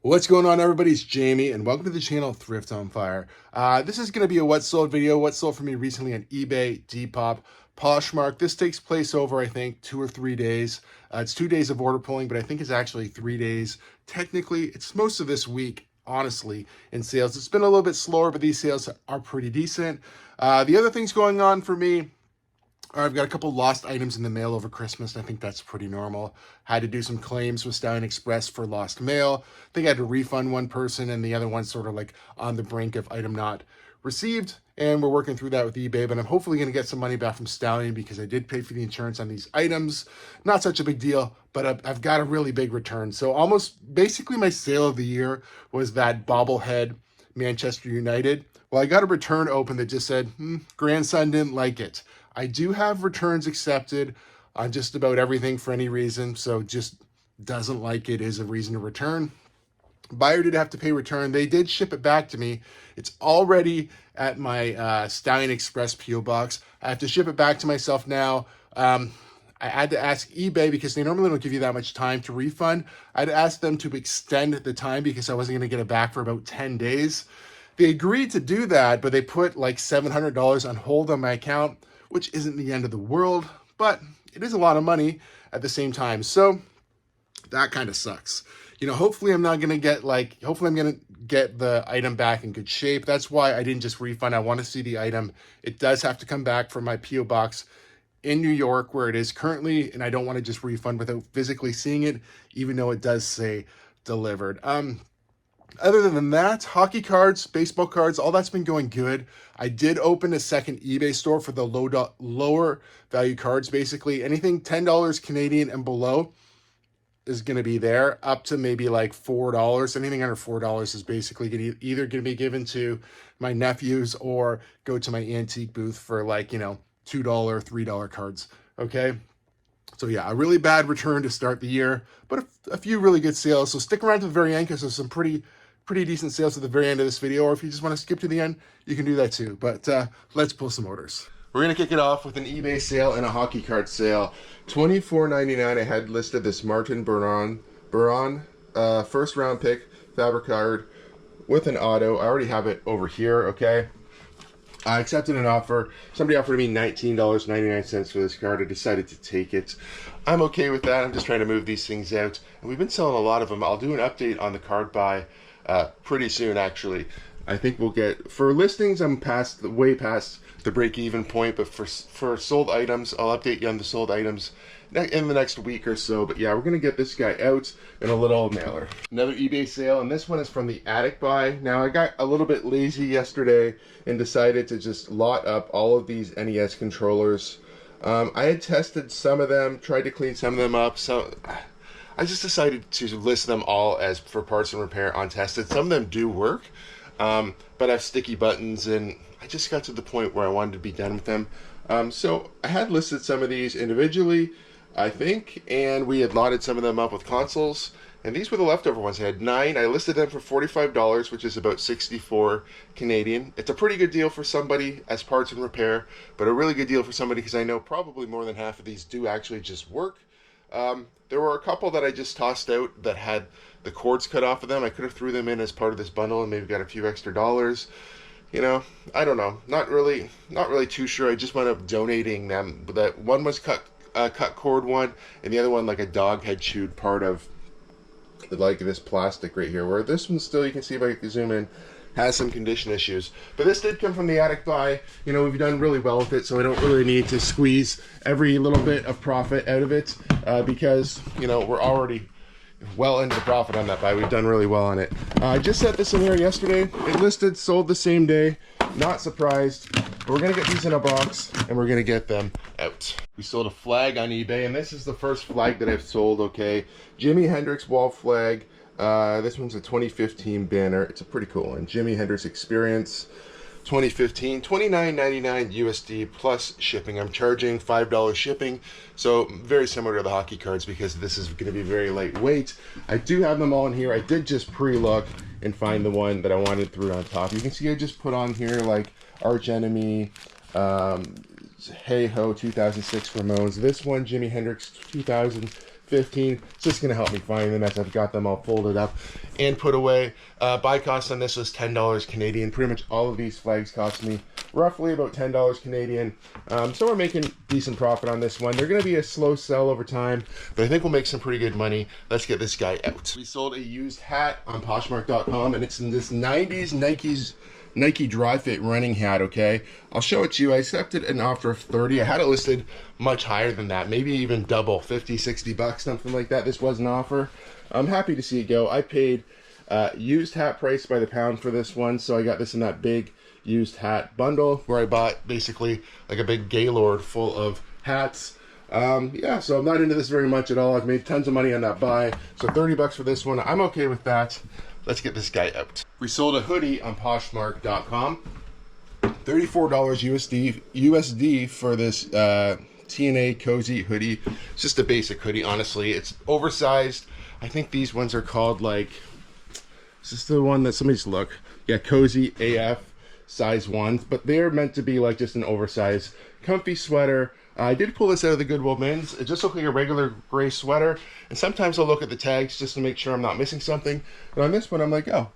What's going on, everybody? It's Jamie, and welcome to the channel Thrift on Fire. This is going to be a what sold video. What sold for me recently on eBay, Depop, Poshmark. This takes place over, I think, 2 or 3 days. It's 2 days of order pulling, but I think it's actually 3 days. Technically, it's most of this week, honestly, in sales. It's been a little bit slower, but these sales are pretty decent. The other things going on for me, I've got a couple lost items in the mail over Christmas. I think that's pretty normal. Had to do some claims with Stallion Express for lost mail. I think I had to refund one person and the other one sort of like on the brink of item not received. And we're working through that with eBay, but I'm hopefully going to get some money back from Stallion because I did pay for the insurance on these items. Not such a big deal, but I've got a really big return. So almost basically my sale of the year was that bobblehead Manchester United. Well, I got a return open that just said, grandson didn't like it. I do have returns accepted on just about everything for any reason, so just doesn't like it is a reason to return. Buyer did have to pay return. They did ship it back to me. It's already at my Stallion Express P.O. box. I have to ship it back to myself now. I had to ask eBay because they normally don't give you that much time to refund. I had to ask them to extend the time because I wasn't going to get it back for about 10 days. They agreed to do that, but they put like $700 on hold on my account, which isn't the end of the world, but it is a lot of money at the same time. So that kind of sucks. You know, hopefully I'm not going to get hopefully I'm going to get the item back in good shape. That's why I didn't just refund. I want to see the item. It does have to come back from my P.O. box in New York where it is currently, and I don't want to just refund without physically seeing it, even though it does say delivered. Other than that, hockey cards, baseball cards, all that's been going good. I did open a second eBay store for the lower value cards. Basically, anything $10 Canadian and below is going to be there, up to maybe like $4. Anything under $4 is basically either going to be given to my nephews or go to my antique booth for like, you know, $2, $3 cards. Okay. So yeah, a really bad return to start the year, but a few really good sales. So stick around to the very end because there's some pretty decent sales at the very end of this video, or if you just want to skip to the end, you can do that too. But let's pull some orders. We're going to kick it off with an eBay sale and a hockey card sale. $24.99. I had listed this Martin Baron first round pick fabric card with an auto. I already have it over here, okay? I accepted an offer. Somebody offered me $19.99 for this card. I decided to take it. I'm okay with that. I'm just trying to move these things out. And we've been selling a lot of them. I'll do an update on the card buy pretty soon, actually. I think we'll get, for listings, I'm way past the break-even point, but for sold items, I'll update you on the sold items in the next week or so. But yeah, we're going to get this guy out in a little mailer. Another eBay sale, and this one is from the attic buy. Now, I got a little bit lazy yesterday and decided to just lot up all of these NES controllers. I had tested some of them, tried to clean some of them up, so I just decided to list them all as for parts and repair untested. Some of them do work, but I have sticky buttons, and I just got to the point where I wanted to be done with them. So I had listed some of these individually, I think, and we had lotted some of them up with consoles, and these were the leftover ones. I had 9. I listed them for $45, which is about 64 Canadian. It's a pretty good deal for somebody as parts and repair, but a really good deal for somebody because I know probably more than half of these do actually just work. There were a couple that I just tossed out that had the cords cut off of them. I could have threw them in as part of this bundle and maybe got a few extra dollars. You know, I don't know. Not really too sure. I just wound up donating them. But that one was cut cord one, and the other one like a dog had chewed part of like this plastic right here. Where this one still, you can see if I can zoom in, has some condition issues. But this did come from the attic buy. You know, we've done really well with it, so I don't really need to squeeze every little bit of profit out of it because, you know, we're already well into the profit on that buy. We've done really well on it. I just set this in there yesterday. It listed, sold the same day. Not surprised. But we're going to get these in a box, and we're going to get them out. We sold a flag on eBay, and this is the first flag that I've sold, okay? Jimi Hendrix wall flag. This one's a 2015 banner. It's a pretty cool one. Jimi Hendrix Experience 2015, $29.99 USD plus shipping. I'm charging $5 shipping, so very similar to the hockey cards because this is going to be very lightweight. I do have them all in here. I did just pre-look and find the one that I wanted through on top. You can see I just put on here like Arch Enemy, Hey Ho 2006 Ramones. This one, Jimi Hendrix 2015 $15. It's just gonna help me find them as I've got them all folded up and put away. Buy cost on this was $10 Canadian. Pretty much all of these flags cost me roughly about $10 Canadian. So we're making decent profit on this one. They're gonna be a slow sell over time, but I think we'll make some pretty good money. Let's get this guy out. We sold a used hat on Poshmark.com, and it's in this 90s Nike Dry Fit running hat, okay? I'll show it to you. I accepted an offer of 30. I had it listed much higher than that, maybe even double, 50, 60 bucks, something like that. This was an offer. I'm happy to see it go. I paid used hat price by the pound for this one, so I got this in that big used hat bundle where I bought basically like a big Gaylord full of hats. Yeah, so I'm not into this very much at all. I've made tons of money on that buy, so 30 bucks for this one. I'm okay with that. Let's get this guy out. We sold a hoodie on Poshmark.com. $34 USD for this TNA cozy hoodie. It's just a basic hoodie, honestly. It's oversized. I think these ones are called like, is this the one that somebody's look? Yeah, cozy AF size ones, but they're meant to be like just an oversized comfy sweater. I did pull this out of the Goodwill bins. It just looked like a regular gray sweater, and sometimes I'll look at the tags just to make sure I'm not missing something. But on this one, I'm like, oh,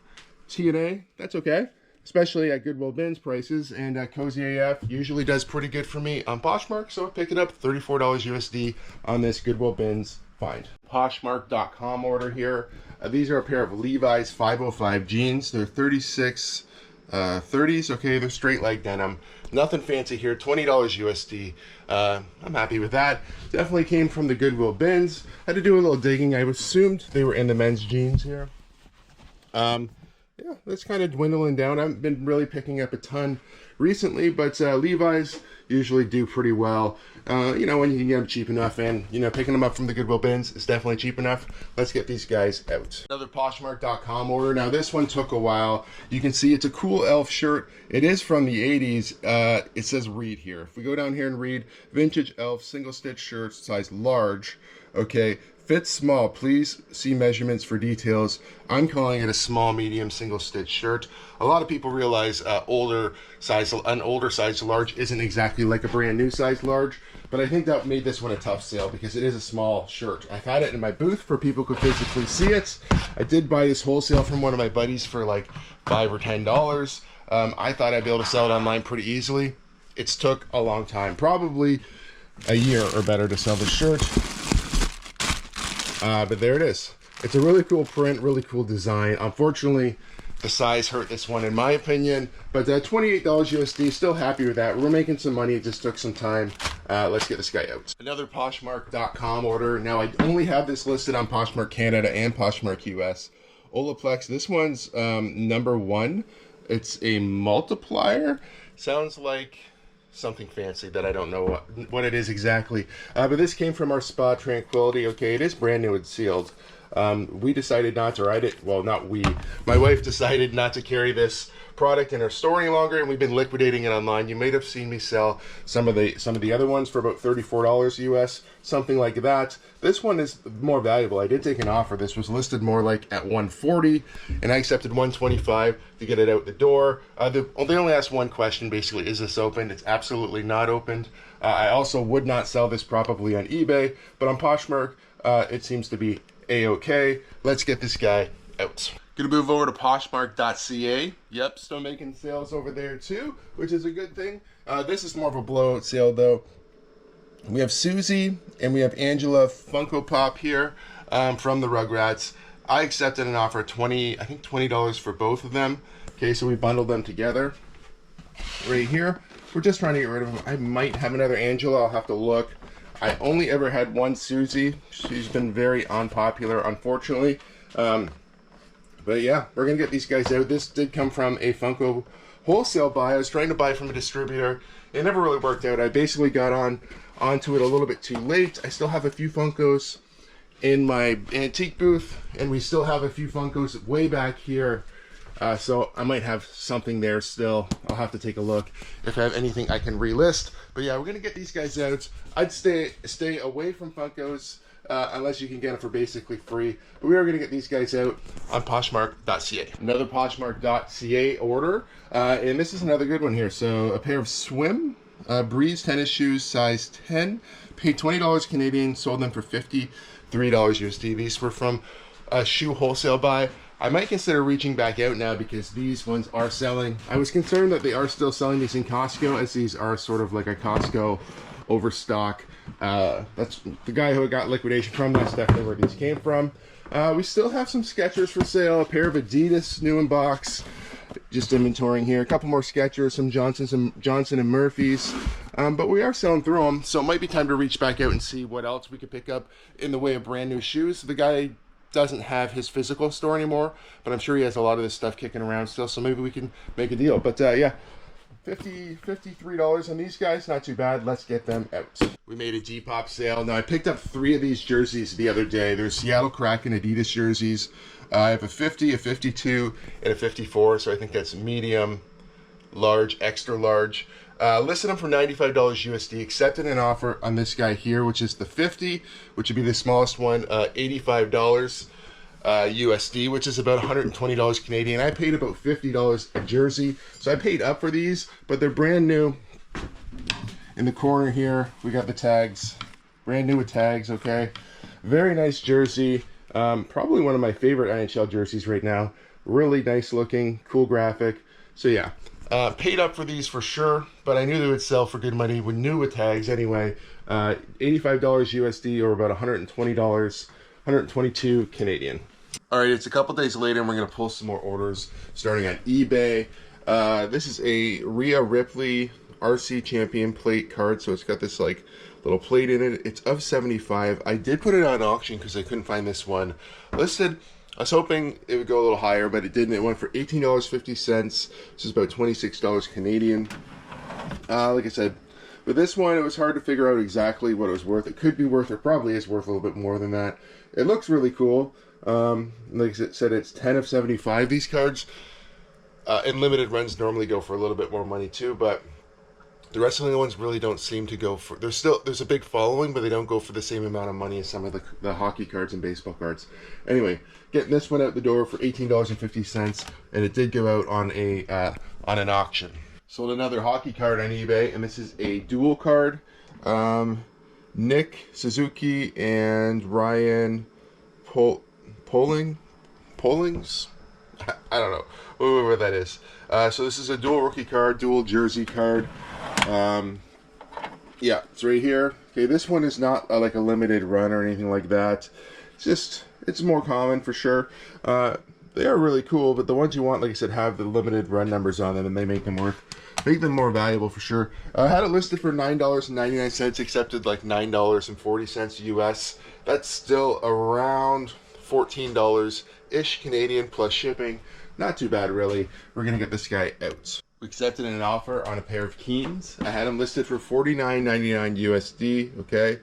TNA, that's okay. Especially at Goodwill bins prices, and Cozy AF usually does pretty good for me on Poshmark, so I picked it up, $34 USD on this Goodwill bins find. Poshmark.com order here. These are a pair of Levi's 505 jeans. They're 36 30s, okay, they're straight leg denim. Nothing fancy here, $20 USD. I'm happy with that. Definitely came from the Goodwill bins. Had to do a little digging. I assumed they were in the men's jeans here. Yeah, that's kind of dwindling down. I haven't been really picking up a ton recently, but Levi's usually do pretty well. You know, when you can get them cheap enough, and you know, picking them up from the Goodwill bins is definitely cheap enough. Let's get these guys out. Another Poshmark.com order. Now this one took a while. You can see it's a cool elf shirt. It is from the 80s. It says read here. If we go down here and read, vintage elf single stitch shirt, size large. Okay, fits small. Please see measurements for details. I'm calling it a small, medium, single stitch shirt. A lot of people realize an older size large isn't exactly like a brand new size large, but I think that made this one a tough sale because it is a small shirt. I've had it in my booth for people who could physically see it. I did buy this wholesale from one of my buddies for like $5 or $10. I thought I'd be able to sell it online pretty easily. It's took a long time, probably a year or better to sell the shirt. But there it is. It's a really cool print, really cool design. Unfortunately, the size hurt this one in my opinion, but $28 USD, still happy with that. We're making some money, it just took some time. Let's get this guy out. Another Poshmark.com order. Now I only have this listed on Poshmark Canada and Poshmark US. Olaplex, this one's number 1. It's a multiplier. Sounds like something fancy that I don't know what it is exactly. But this came from our Spa Tranquility. Okay, it is brand new and sealed. We decided not to ride it. Well, not we. My wife decided not to carry this product in her store any longer, and we've been liquidating it online. You may have seen me sell some of the other ones for about $34 US, something like that. This one is more valuable. I did take an offer. This was listed more like at $140, and I accepted $125 to get it out the door. They only asked one question, basically, is this opened? It's absolutely not opened. I also would not sell this probably on eBay, but on Poshmark, it seems to be A-okay. Let's get this guy out. Gonna move over to Poshmark.ca. Yep, still making sales over there too, which is a good thing. This is more of a blowout sale though. We have Susie and we have Angela Funko Pop here from the Rugrats. I accepted an offer of $20 for both of them. Okay, so we bundled them together right here. We're just trying to get rid of them. I might have another Angela, I'll have to look. I only ever had one Susie. She's been very unpopular, unfortunately. But yeah, we're going to get these guys out. This did come from a Funko wholesale buy. I was trying to buy from a distributor. It never really worked out. I basically got onto it a little bit too late. I still have a few Funkos in my antique booth, and we still have a few Funkos way back here. So I might have something there still. I'll have to take a look if I have anything I can relist. But yeah, we're going to get these guys out. I'd stay away from Funkos unless you can get them for basically free. But we are going to get these guys out on Poshmark.ca. Another Poshmark.ca order. And this is another good one here. So a pair of swim Breeze tennis shoes, size 10. Paid $20 Canadian, sold them for $53 USD. These were from a shoe wholesale buy. I might consider reaching back out now because these ones are selling. I was concerned that they are still selling these in Costco, as these are sort of like a Costco overstock. That's the guy who got liquidation from. That's definitely where these came from. We still have some Skechers for sale, a pair of Adidas, new in box. Just inventorying here. A couple more Skechers, some Johnson and Murphy's. But we are selling through them, so it might be time to reach back out and see what else we could pick up in the way of brand new shoes. The guy doesn't have his physical store anymore, but I'm sure he has a lot of this stuff kicking around still, so maybe we can make a deal. But yeah, $53 on these guys, not too bad. Let's get them out. We made a Depop sale. Now, I picked up 3 of these jerseys the other day. There's Seattle Kraken Adidas jerseys. I have a 50, a 52, and a 54, so I think that's medium, large, extra large. Listed them for $95 USD. Accepted an offer on this guy here, which is the 50, which would be the smallest one, $85 USD, which is about $120 Canadian. I paid about $50 a jersey, so I paid up for these, but they're brand new. In the corner here, we got the tags, brand new with tags. Okay, very nice jersey. Probably one of my favorite NHL jerseys right now. Really nice looking, cool graphic. So yeah, paid up for these for sure, but I knew they would sell for good money. We knew with tags anyway. $85 USD, or about $120, 122 Canadian. All right, it's a couple days later, and we're gonna pull some more orders starting on eBay. This is a Rhea Ripley RC Champion plate card, so it's got this like little plate in it. It's of 75. I did put it on auction because I couldn't find this one listed. I was hoping it would go a little higher, but it didn't. It went for $18.50, which is about $26 Canadian. Like I said, with this one, it was hard to figure out exactly what it was worth. It could be worth, or probably is worth a little bit more than that. It looks really cool. Like I said, it's 10 of 75. These cards in limited runs normally go for a little bit more money too, but the rest of the ones really don't seem to go for. There's a big following, but they don't go for the same amount of money as some of the hockey cards and baseball cards. Anyway, getting this one out the door for $18.50, and it did go out on an auction. Sold another hockey card on eBay, and this is a dual card. Nick Suzuki and Ryan Pollings. I don't know where that is. So this is a dual rookie card, dual jersey card. Yeah, it's right here. Okay, this one is not like a limited run or anything like that. It's more common for sure. They are really cool, but the ones you want, like I said, have the limited run numbers on them, and they make them more valuable for sure. I had it listed for $9.99, accepted like $9.40 US. That's still around $14-ish Canadian plus shipping. Not too bad, really. We're gonna get this guy out. We accepted an offer on a pair of Keens. I had them listed for $49.99 USD. Okay,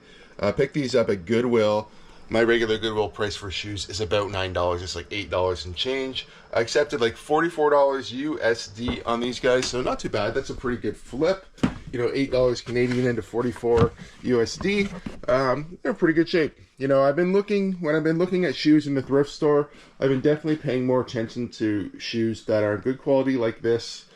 picked these up at Goodwill. My regular Goodwill price for shoes is about $9. It's like $8 and change. I accepted like $44 USD on these guys, so not too bad. That's a pretty good flip. You know, $8 Canadian into 44 USD. They're in pretty good shape. You know, when I've been looking at shoes in the thrift store, I've been definitely paying more attention to shoes that are good quality like this.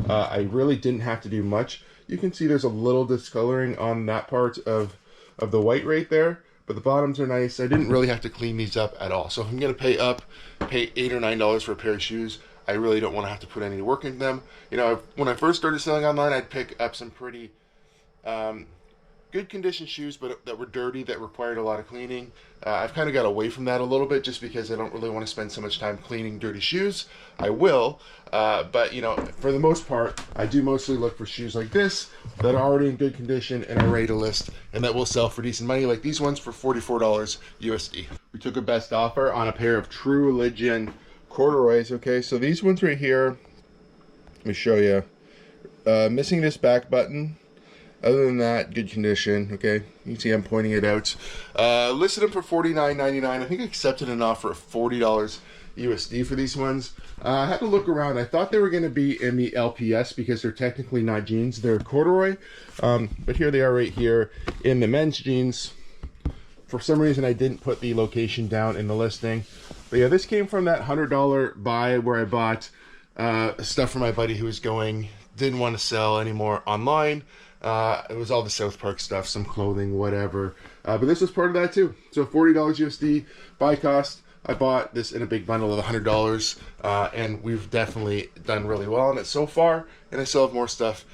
I really didn't have to do much. You can see there's a little discoloring on that part of the white right there, but the bottoms are nice. I didn't really have to clean these up at all. So if I'm going to pay $8 or $9 for a pair of shoes, I really don't want to have to put any work into them. You know, when I first started selling online, I'd pick up some pretty good condition shoes, but that were dirty, that required a lot of cleaning. I've kind of got away from that a little bit just because I don't really want to spend so much time cleaning dirty shoes. I will, but you know, for the most part, I do mostly look for shoes like this that are already in good condition and are ready to list and that will sell for decent money, like these ones for $44 USD. We took a best offer on a pair of True Religion corduroys. Okay, so these ones right here, let me show you. Missing this back button. Other than that, good condition. Okay, you can see I'm pointing it out. Listed them for $49.99. I think I accepted an offer of $40 USD for these ones. I had to look around. I thought they were going to be in the LPS because they're technically not jeans. They're corduroy. But here they are right here in the men's jeans. For some reason, I didn't put the location down in the listing. But yeah, this came from that $100 buy where I bought stuff for my buddy who was didn't want to sell anymore online. It was all the South Park stuff, some clothing, whatever. But this was part of that too. So $40 USD buy cost. I bought this in a big bundle of $100, and we've definitely done really well on it so far. And I still have more stuff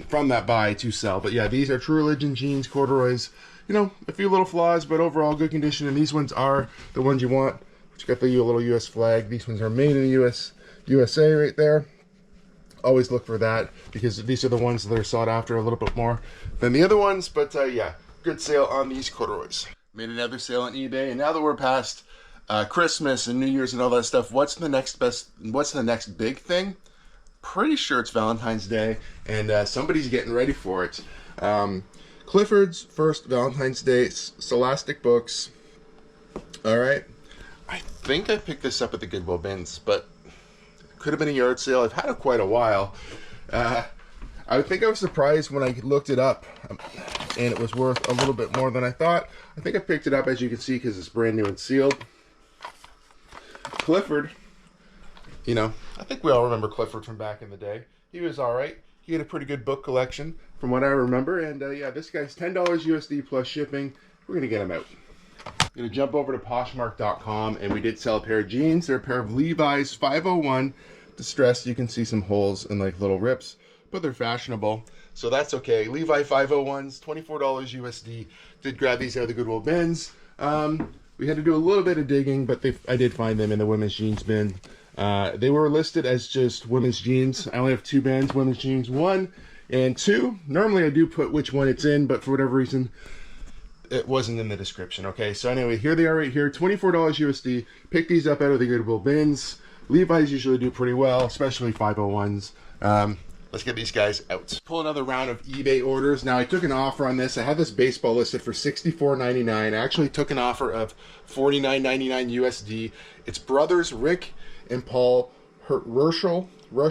from that buy to sell. But yeah, these are True Religion jeans, corduroys. You know, a few little flaws, but overall good condition. And these ones are the ones you want. You got the little US flag. These ones are made in the USA right there. Always look for that, because these are the ones that are sought after a little bit more than the other ones. But yeah, good sale on these corduroys. Made another sale on eBay, and now that we're past Christmas and New Year's and all that stuff, what's the next big thing? Pretty sure it's Valentine's Day, and somebody's getting ready for it. Clifford's first Valentine's Day Scholastic books. All right, I think I picked this up at the Goodwill bins, but it could have been a yard sale. I've had it quite a while. I think I was surprised when I looked it up, and it was worth a little bit more than I thought. I think I picked it up, as you can see, because it's brand new and sealed. Clifford, you know, I think we all remember Clifford from back in the day. He was all right. He had a pretty good book collection from what I remember. And yeah, this guy's $10 USD plus shipping. We're going to get him out. I'm going to jump over to Poshmark.com, and we did sell a pair of jeans. They're a pair of Levi's 501 distressed. You can see some holes and like little rips, but they're fashionable, so that's okay. Levi 501s, $24 USD. Did grab these out of the Goodwill bins. We had to do a little bit of digging, but I did find them in the women's jeans bin. They were listed as just women's jeans. I only have two bins, women's jeans 1 and 2. Normally I do put which one it's in, but for whatever reason, it wasn't in the description. Okay, so anyway, here they are right here, $24 USD. Pick these up out of the Goodwill bins. Levi's usually do pretty well, especially 501s. Let's get these guys out. Pull another round of eBay orders. Now, I took an offer on this. I had this baseball listed for $64.99. I actually took an offer of $49.99 USD. It's brothers Rick and Paul Russell, I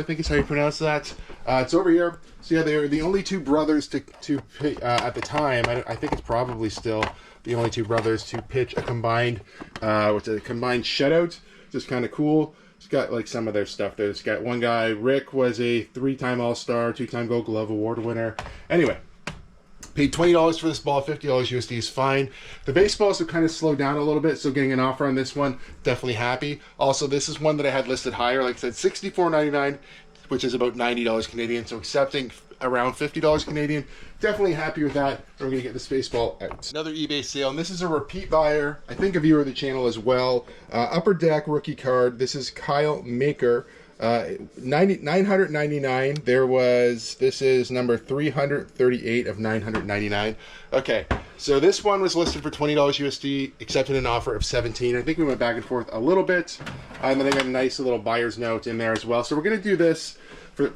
think is how you pronounce that. It's over here. So yeah, they're the only two brothers to at the time. I think it's probably still the only two brothers to pitch a combined shutout. Just kind of cool. It's got like some of their stuff there. It's got one guy, Rick, was a 3-time All-Star, 2-time Gold Glove Award winner. Anyway, paid $20 for this ball, $50 USD is fine. The baseballs have kind of slowed down a little bit, so getting an offer on this one, definitely happy. Also, this is one that I had listed higher, like I said, $64.99, which is about $90 Canadian, so accepting around $50 Canadian. Definitely happy with that. We're going to get this baseball out. Another eBay sale, and this is a repeat buyer. I think a viewer of the channel as well. Upper Deck rookie card. This is Cail Maker. $999. This is number 338 of 999. Okay, so this one was listed for $20 USD, accepted an offer of 17. I think we went back and forth a little bit, and then I got a nice little buyer's note in there as well. So we're going to do this for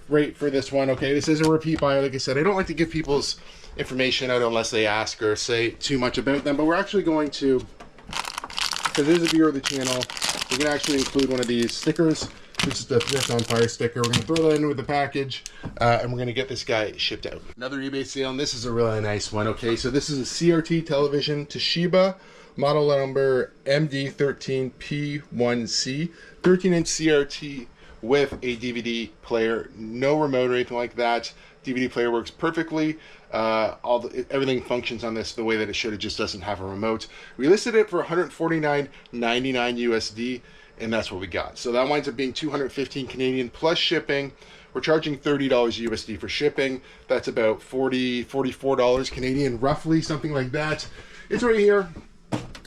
this one. Okay, this is a repeat buyer. Like I said, I don't like to give people's information out unless they ask or say too much about them, but we're actually going to, because it is a viewer of the channel, we're going to actually include one of these stickers. This is the Thrift-Onfire sticker. We're going to throw that in with the package, and we're going to get this guy shipped out. Another eBay sale, and this is a really nice one. Okay, so this is a CRT television, Toshiba, model number MD13P1C, 13-inch CRT with a DVD player, no remote or anything like that. DVD player works perfectly. Everything functions on this the way that it should. It just doesn't have a remote. We listed it for $149.99 USD, and that's what we got. So that winds up being $215 Canadian plus shipping. We're charging $30 USD for shipping. That's about $44 Canadian, roughly, something like that. It's right here.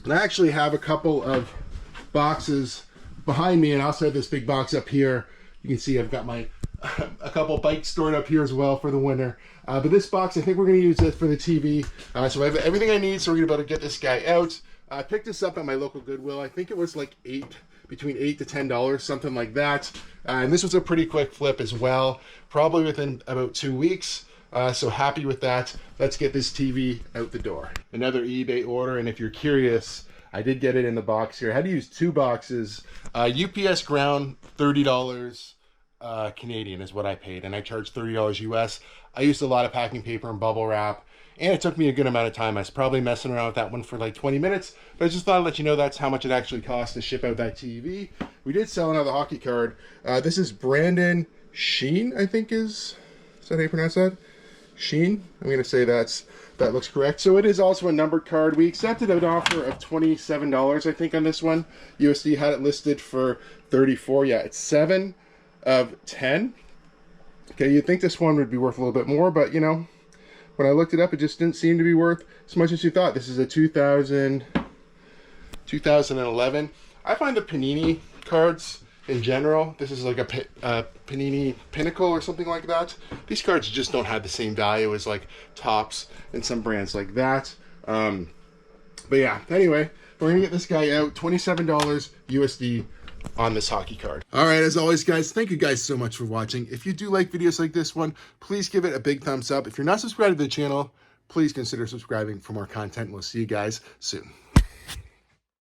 And I actually have a couple of boxes behind me, and I also have this big box up here. You can see I've got my a couple bikes stored up here as well for the winter. But this box, I think we're going to use it for the TV. So I have everything I need, so we're going to be able to get this guy out. I picked this up at my local Goodwill. I think it was like between $8 to $10, something like that. And this was a pretty quick flip as well, probably within about 2 weeks. So happy with that. Let's get this TV out the door. Another eBay order, and if you're curious, I did get it in the box here. I had to use 2 boxes. UPS ground, $30 Canadian is what I paid, and I charged $30 US. I used a lot of packing paper and bubble wrap, and it took me a good amount of time. I was probably messing around with that one for like 20 minutes, but I just thought I'd let you know that's how much it actually cost to ship out that TV. We did sell another hockey card. This is Brandon Sheen, I think is that how you pronounce that? sheen. I'm going to say that looks correct. So it is also a numbered card. We accepted an offer of $27, I think, on this one. USD had it listed for 34. Yeah, it's 7 of 10. Okay, you'd think this one would be worth a little bit more, but you know, when I looked it up, it just didn't seem to be worth as much as you thought. This is a 2011. I find the Panini cards in general, this is like a Panini Pinnacle or something like that. These cards just don't have the same value as like Topps and some brands like that. But yeah, anyway, we're gonna get this guy out, $27 USD on this hockey card. All right, as always, guys, thank you guys so much for watching. If you do like videos like this one, please give it a big thumbs up. If you're not subscribed to the channel, please consider subscribing for more content. We'll see you guys soon.